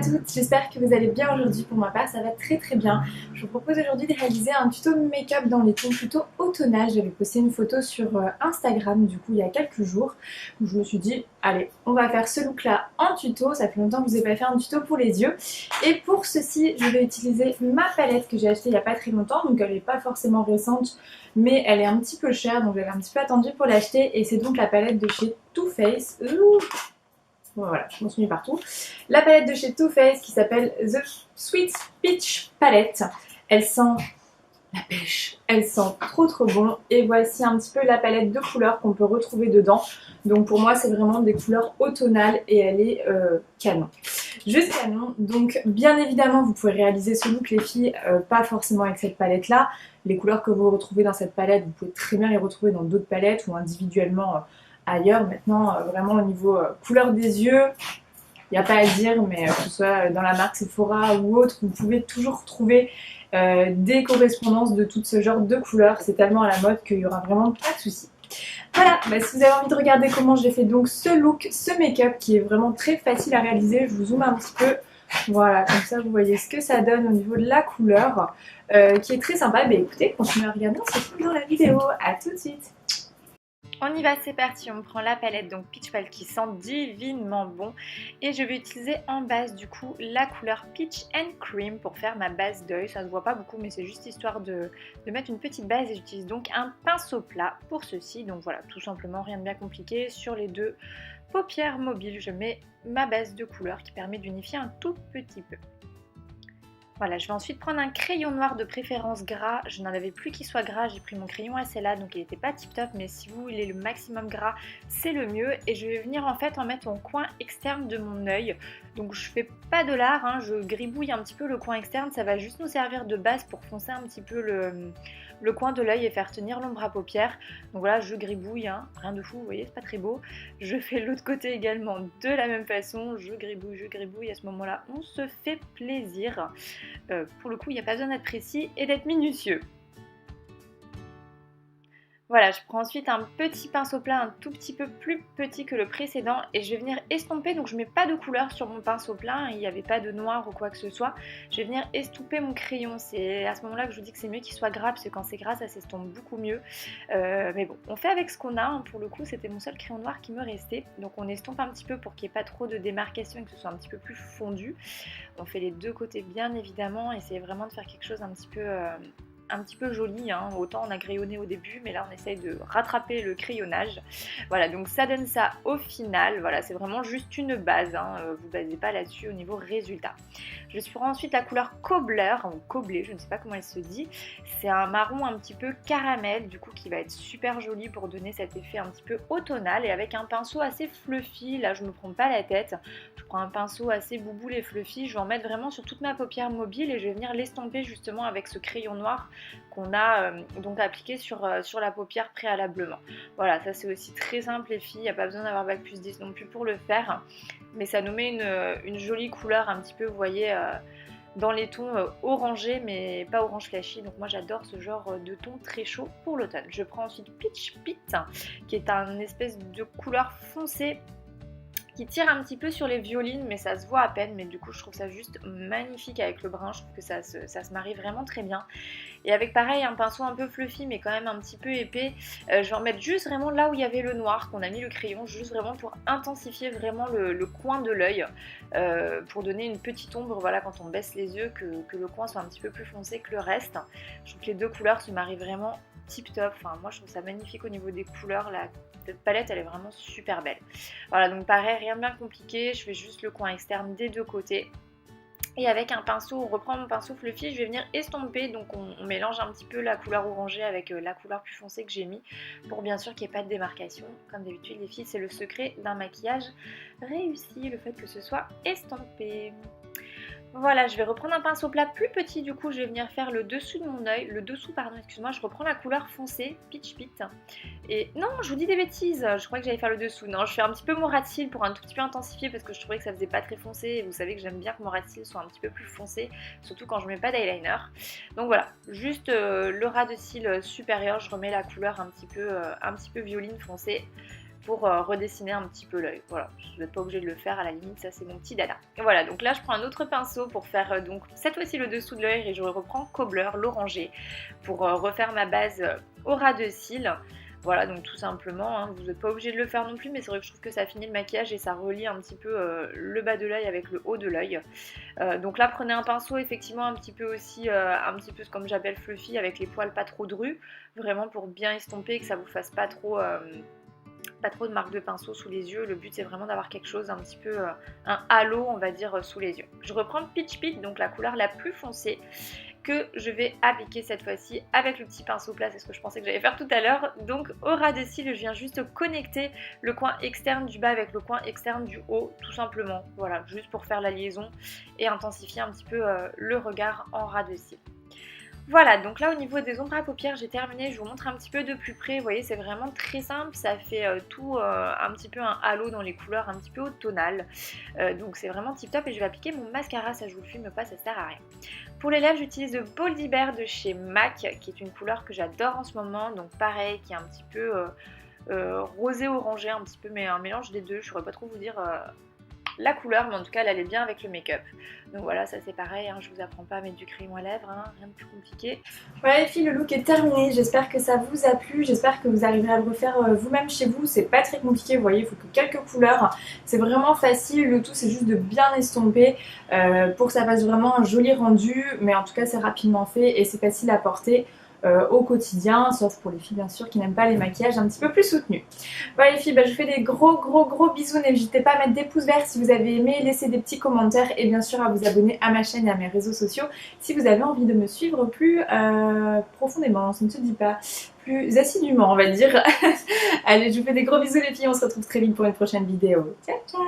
toutes, j'espère que vous allez bien aujourd'hui. Pour ma part, ça va très très bien. Je vous propose aujourd'hui de réaliser un tuto make-up dans les tons plutôt automnal. J'avais posté une photo sur Instagram du coup il y a quelques jours où je me suis dit allez, on va faire ce look là en tuto. Ça fait longtemps que je vous ai pas fait un tuto pour les yeux. Et pour ceci, je vais utiliser ma palette que j'ai achetée il y a pas très longtemps. Donc elle n'est pas forcément récente, mais elle est un petit peu chère, donc j'avais un petit peu attendu pour l'acheter. Et c'est donc la palette de chez Too Faced. Voilà, je m'en suis mis partout. La palette de chez Too Faced qui s'appelle The Sweet Peach Palette. Elle sent la pêche, elle sent trop trop bon. Et voici un petit peu la palette de couleurs qu'on peut retrouver dedans. Donc pour moi, c'est vraiment des couleurs automnales et elle est canon. Juste canon. Donc bien évidemment, vous pouvez réaliser ce look les filles, pas forcément avec cette palette là. Les couleurs que vous retrouvez dans cette palette, vous pouvez très bien les retrouver dans d'autres palettes ou individuellement ailleurs. Maintenant, vraiment au niveau couleur des yeux, il n'y a pas à dire, mais que ce soit dans la marque Sephora ou autre, vous pouvez toujours retrouver des correspondances de tout ce genre de couleurs. C'est tellement à la mode qu'il n'y aura vraiment pas de souci. Voilà, si vous avez envie de regarder comment j'ai fait donc ce look, ce make-up qui est vraiment très facile à réaliser, je vous zoome un petit peu. Voilà, comme ça vous voyez ce que ça donne au niveau de la couleur, qui est très sympa. Mais écoutez, continuez à regarder, on se retrouve dans la vidéo. À tout de suite. On y va, c'est parti, on prend la palette donc Peach Pal qui sent divinement bon et je vais utiliser en base du coup la couleur Peach and Cream pour faire ma base d'œil. Ça se voit pas beaucoup mais c'est juste histoire de mettre une petite base et j'utilise donc un pinceau plat pour ceci. Donc voilà, tout simplement, rien de bien compliqué. Sur les deux paupières mobiles, je mets ma base de couleur qui permet d'unifier un tout petit peu. Voilà, je vais ensuite prendre un crayon noir de préférence gras. Je n'en avais plus qui soit gras, j'ai pris mon crayon assez là, donc il n'était pas tip top, mais si vous voulez le maximum gras, c'est le mieux. Et je vais venir en fait en mettre au coin externe de mon œil. Donc je fais pas de l'art, hein, je gribouille un petit peu le coin externe, ça va juste nous servir de base pour foncer un petit peu le coin de l'œil et faire tenir l'ombre à paupières. Donc voilà, je gribouille, hein, rien de fou, vous voyez, c'est pas très beau. Je fais l'autre côté également de la même façon, je gribouille, à ce moment-là, on se fait plaisir. Pour le coup, il n'y a pas besoin d'être précis et d'être minutieux. Voilà, je prends ensuite un petit pinceau plat un tout petit peu plus petit que le précédent et je vais venir estomper. Donc je mets pas de couleur sur mon pinceau plat, hein, il n'y avait pas de noir ou quoi que ce soit. Je vais venir estomper mon crayon. C'est à ce moment-là que je vous dis que c'est mieux qu'il soit gras parce que quand c'est gras ça s'estompe beaucoup mieux. Mais bon, on fait avec ce qu'on a, hein. Pour le coup c'était mon seul crayon noir qui me restait. Donc on estompe un petit peu pour qu'il n'y ait pas trop de démarcation et que ce soit un petit peu plus fondu. On fait les deux côtés bien évidemment, essayez vraiment de faire quelque chose un petit peu joli, hein. Autant on a crayonné au début mais là on essaye de rattraper le crayonnage. Voilà, donc ça donne ça au final. Voilà, c'est vraiment juste une base, hein. Vous basez pas là-dessus au niveau résultat. Je vais prendre ensuite la couleur Cobbler ou Coblé, je ne sais pas comment elle se dit. C'est un marron un petit peu caramel du coup qui va être super joli pour donner cet effet un petit peu automnal et avec un pinceau assez fluffy. Là je me prends pas la tête, je prends un pinceau assez bouboule et fluffy. Je vais en mettre vraiment sur toute ma paupière mobile et je vais venir l'estomper justement avec ce crayon noir qu'on a donc appliqué sur la paupière préalablement. Voilà, ça c'est aussi très simple les filles, il n'y a pas besoin d'avoir bac plus 10 non plus pour le faire, mais ça nous met une jolie couleur un petit peu, vous voyez, dans les tons orangés mais pas orange flashy. Donc moi j'adore ce genre de ton très chaud pour l'automne. Je prends ensuite Peach Pit qui est un espèce de couleur foncée qui tire un petit peu sur les violines mais ça se voit à peine, mais du coup je trouve ça juste magnifique avec le brun. Je trouve que ça se marie vraiment très bien. Et avec pareil un pinceau un peu fluffy mais quand même un petit peu épais, je vais en mettre juste vraiment là où il y avait le noir qu'on a mis le crayon, juste vraiment pour intensifier vraiment le coin de l'œil, pour donner une petite ombre, voilà, quand on baisse les yeux, que le coin soit un petit peu plus foncé que le reste. Je trouve que les deux couleurs se marient vraiment tip top. Enfin moi je trouve ça magnifique au niveau des couleurs. Cette palette elle est vraiment super belle. Voilà, donc pareil, rien de bien compliqué, je fais juste le coin externe des deux côtés. Et avec un pinceau, on reprend mon pinceau fluffy, je vais venir estomper. Donc on mélange un petit peu la couleur orangée avec la couleur plus foncée que j'ai mis, pour bien sûr qu'il n'y ait pas de démarcation. Comme d'habitude les filles, c'est le secret d'un maquillage réussi, le fait que ce soit estompé. Voilà, je vais reprendre un pinceau plat plus petit, du coup je vais venir faire le dessous de mon œil, excuse-moi, je reprends la couleur foncée, Peach Pit. Et non, je vous dis des bêtises, je crois que j'allais faire le dessous. Non, je fais un petit peu mon rat de cils pour un tout petit peu intensifier parce que je trouvais que ça faisait pas très foncé et vous savez que j'aime bien que mon rat de cils soit un petit peu plus foncé, surtout quand je mets pas d'eyeliner. Donc voilà, juste le ras de cils supérieur, je remets la couleur un petit peu violine foncée. pour redessiner un petit peu l'œil. Voilà, vous n'êtes pas obligé de le faire, à la limite, ça c'est mon petit dada. Et voilà, donc là je prends un autre pinceau pour faire donc cette fois-ci le dessous de l'œil et je reprends Cobbler, l'orangé, pour refaire ma base au ras de cils. Voilà, donc tout simplement, hein, vous n'êtes pas obligé de le faire non plus, mais c'est vrai que je trouve que ça finit le maquillage et ça relie un petit peu le bas de l'œil avec le haut de l'œil. Donc là, prenez un pinceau effectivement un petit peu aussi, un petit peu comme j'appelle fluffy, avec les poils pas trop drus, vraiment pour bien estomper et que ça vous fasse pas trop de marque de pinceau sous les yeux. Le but c'est vraiment d'avoir quelque chose un petit peu, un halo on va dire sous les yeux. Je reprends Peach Pit, donc la couleur la plus foncée, que je vais appliquer cette fois-ci avec le petit pinceau plat, c'est ce que je pensais que j'allais faire tout à l'heure. Donc au ras de cils, je viens juste connecter le coin externe du bas avec le coin externe du haut, tout simplement. Voilà, juste pour faire la liaison et intensifier un petit peu le regard en ras de cils. Voilà, donc là au niveau des ombres à paupières j'ai terminé, je vous montre un petit peu de plus près, vous voyez c'est vraiment très simple, ça fait tout un petit peu un halo dans les couleurs un petit peu automnales, donc c'est vraiment tip top et je vais appliquer mon mascara, ça je vous le filme pas, ça sert à rien. Pour les lèvres j'utilise le Boldy Bear de chez MAC, qui est une couleur que j'adore en ce moment, donc pareil, qui est un petit peu rosé orangé, un petit peu, mais un mélange des deux, je saurais pas trop vous dire la couleur, mais en tout cas elle allait bien avec le make-up. Donc voilà, ça c'est pareil, hein, je vous apprends pas à mettre du crayon à lèvres, hein, rien de plus compliqué. Voilà les filles, le look est terminé, j'espère que ça vous a plu, j'espère que vous arriverez à le refaire vous-même chez vous, c'est pas très compliqué, vous voyez, il faut que quelques couleurs, c'est vraiment facile, le tout c'est juste de bien estomper pour que ça fasse vraiment un joli rendu, mais en tout cas c'est rapidement fait et c'est facile à porter au quotidien, sauf pour les filles bien sûr qui n'aiment pas les maquillages un petit peu plus soutenus. Voilà les filles, je vous fais des gros bisous, n'hésitez pas à mettre des pouces verts si vous avez aimé, laisser des petits commentaires et bien sûr à vous abonner à ma chaîne et à mes réseaux sociaux si vous avez envie de me suivre plus profondément, ça ne se dit pas, plus assidûment on va dire. Allez, je vous fais des gros bisous les filles, on se retrouve très vite pour une prochaine vidéo. Ciao ciao.